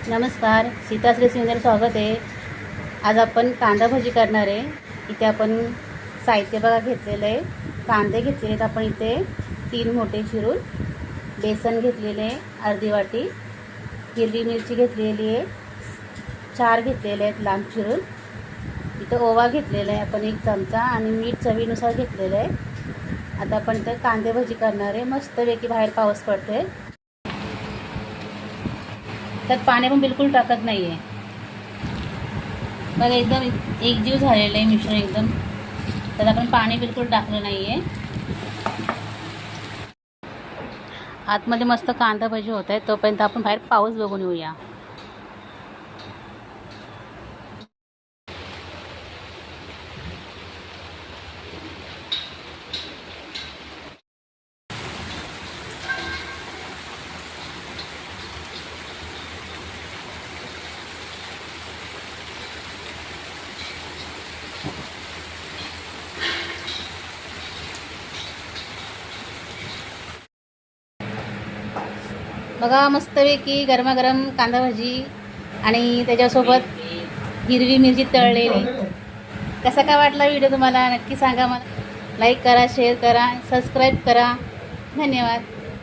नमस्कार, सीताश्री रेसिपीमध्ये स्वागत आहे। आज आपण कांदा भजी करणार आहे। इथे आपण साहित्य बघा घेतलेलं आहे। कांदे घेतलेले आहेत आपण इथे 3 मोठे चिरून, बेसन घेतलेले आहे अर्धी वाटी, हिरवी मिरची घेतलेली आहे 4 घेतलेले आहेत लांब चिरून, इथे ओवा घेतलेला आहे आपण 1 चमचा आणि मीठ चवीनुसार घेतलेलं आहे। आता आपण इथे कांदे भजी करणार आहे। मस्तपैकी बाहेर पाऊस पडतोय, त्यात पाणी पण बिलकुल टाकत नाही आहे। बघा एकदम एकजीव झालेलं आहे मिश्रण एकदम, त्यात आपण पाणी बिलकुल टाकलं नाही आहे। आतमध्ये मस्त कांदा भजी होत आहे, तोपर्यंत आपण बाहेर पाऊस बघून येऊया। बघा मस्तपैकी गरमागरम कांदा भजी आणि त्याच्यासोबत हिरवी मिरची तळलेली। कसा काय वाटला व्हिडिओ तुम्हाला नक्की सांगा। मला लाईक करा, शेअर करा, सबस्क्राईब करा। धन्यवाद।